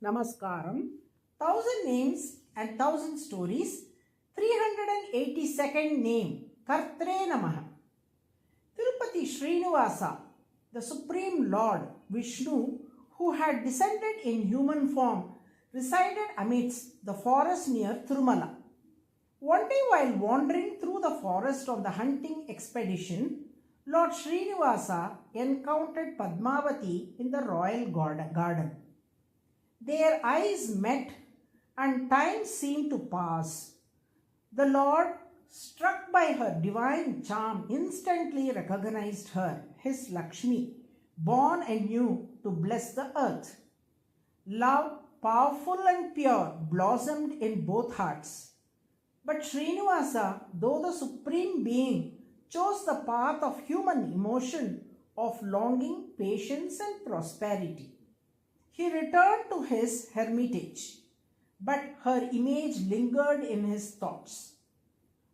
Namaskaram, Thousand Names and Thousand Stories, 382nd name, KARTRE NAMAH. Tirupati Srinivasa, the Supreme Lord Vishnu, who had descended in human form, resided amidst the forest near Tirumala. One day while wandering through the forest on the hunting expedition, Lord Srinivasa encountered Padmavati in the royal garden. Their eyes met and time seemed to pass. The Lord, struck by her divine charm, instantly recognized her, his Lakshmi, born anew to bless the earth. Love, powerful and pure, blossomed in both hearts. But Srinivasa, though the Supreme Being, chose the path of human emotion, of longing, patience and prosperity. He returned to his hermitage, but her image lingered in his thoughts.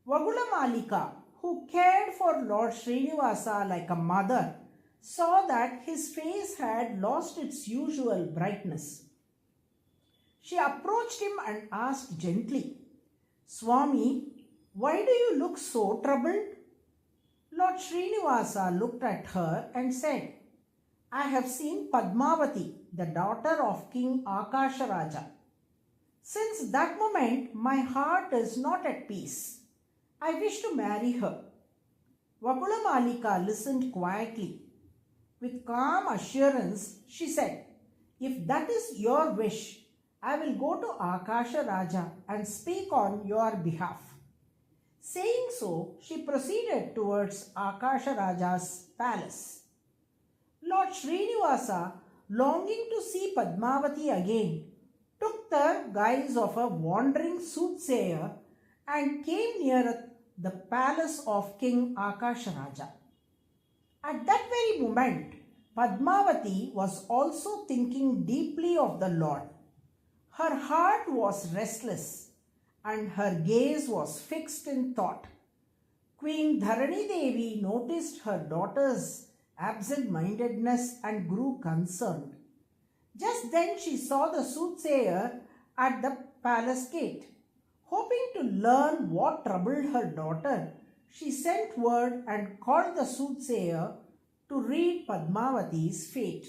Vagulamalika, who cared for Lord Srinivasa like a mother, saw that his face had lost its usual brightness. She approached him and asked gently, "Swami, why do you look so troubled?" Lord Srinivasa looked at her and said, "I have seen Padmavati, the daughter of King Akasharaja. Since that moment, my heart is not at peace. I wish to marry her." Vagulamalika listened quietly. With calm assurance, she said, "If that is your wish, I will go to Akasharaja and speak on your behalf." Saying so, she proceeded towards Akasharaja's palace. Lord Srinivasa, longing to see Padmavati again, took the guise of a wandering soothsayer and came near the palace of King Akasharaja. At that very moment, Padmavati was also thinking deeply of the Lord. Her heart was restless and her gaze was fixed in thought. Queen Dharani Devi noticed her daughter's absent-mindedness and grew concerned. Just then she saw the soothsayer at the palace gate. Hoping to learn what troubled her daughter, she sent word and called the soothsayer to read Padmavati's fate.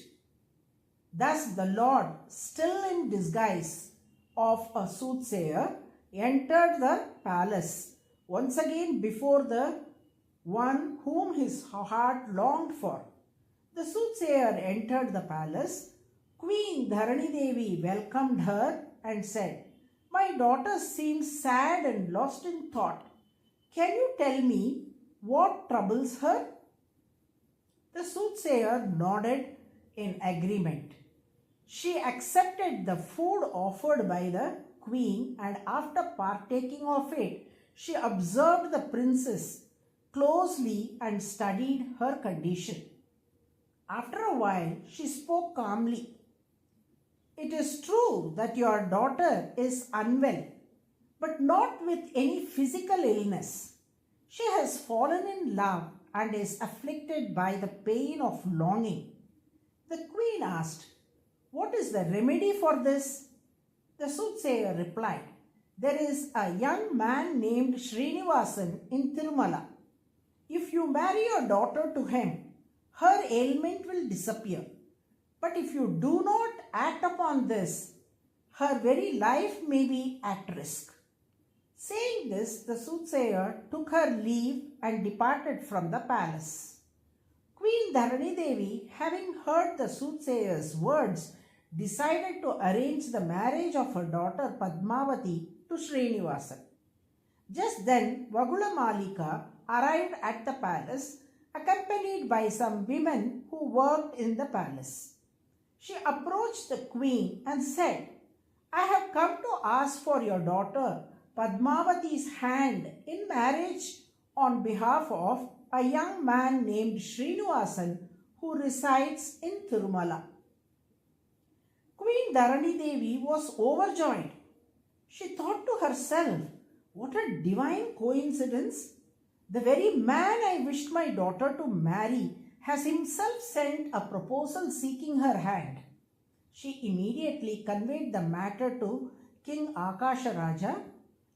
Thus the Lord, still in disguise of a soothsayer, entered the palace, once again before the one whom his heart longed for. The soothsayer entered the palace. Queen Dharani Devi welcomed her and said, "My daughter seems sad and lost in thought. Can you tell me what troubles her?" The soothsayer nodded in agreement. She accepted the food offered by the queen, and after partaking of it, she observed the princess closely and studied her condition. After a while, she spoke calmly. "It is true that your daughter is unwell, but not with any physical illness. She has fallen in love and is afflicted by the pain of longing." The queen asked, "What is the remedy for this?" The soothsayer replied, "There is a young man named Srinivasan in Tirumala. If you marry your daughter to him, her ailment will disappear. But if you do not act upon this, her very life may be at risk." Saying this, the soothsayer took her leave and departed from the palace. Queen Dharani Devi, having heard the soothsayer's words, decided to arrange the marriage of her daughter Padmavati to Srinivasan. Just then, Vagulamalika arrived at the palace, accompanied by some women who worked in the palace. She approached the queen and said, "I have come to ask for your daughter Padmavati's hand in marriage on behalf of a young man named Srinivasan who resides in Tirumala." Queen Dharani Devi was overjoyed. She thought to herself, "What a divine coincidence! The very man I wished my daughter to marry has himself sent a proposal seeking her hand. She immediately conveyed the matter to King Akasharaja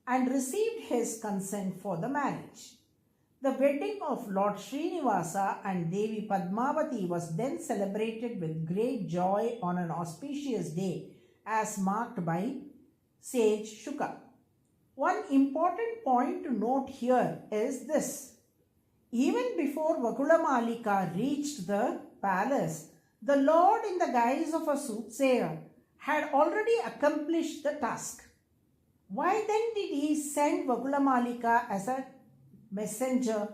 and received his consent for the marriage. The wedding of Lord Srinivasa and Devi Padmavati was then celebrated with great joy on an auspicious day as marked by sage Shuka. One important point to note here is this. Even before Vakulamalika reached the palace, the Lord, in the guise of a soothsayer, had already accomplished the task. Why then did he send Vakulamalika as a messenger?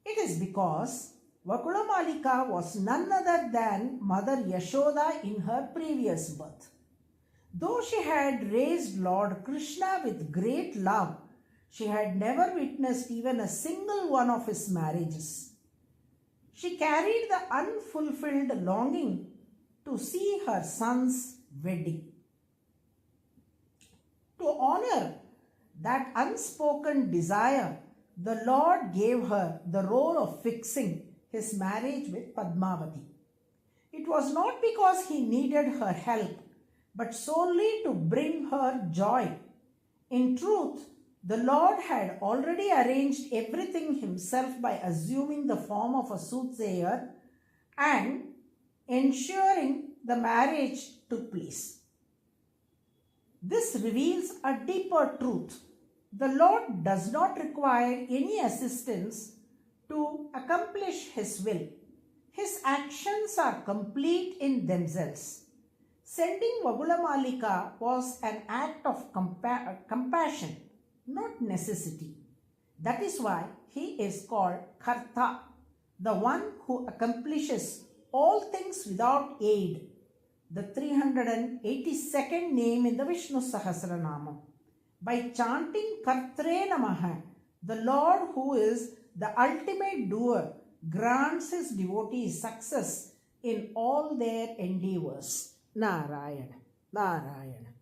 It is because Vakulamalika was none other than Mother Yashoda in her previous birth. Though she had raised Lord Krishna with great love, she had never witnessed even a single one of his marriages. She carried the unfulfilled longing to see her son's wedding. To honor that unspoken desire, the Lord gave her the role of fixing his marriage with Padmavati. It was not because he needed her help, but solely to bring her joy. In truth, the Lord had already arranged everything himself by assuming the form of a soothsayer and ensuring the marriage took place. This reveals a deeper truth. The Lord does not require any assistance to accomplish His will. His actions are complete in themselves. Sending Vakulamalika was an act of compassion, not necessity. That is why he is called KARTRE, the one who accomplishes all things without aid, the 382nd name in the Vishnu Sahasranama. By chanting KARTRE NAMAH, the Lord, who is the ultimate doer, grants his devotees success in all their endeavors. Narayana, Narayana.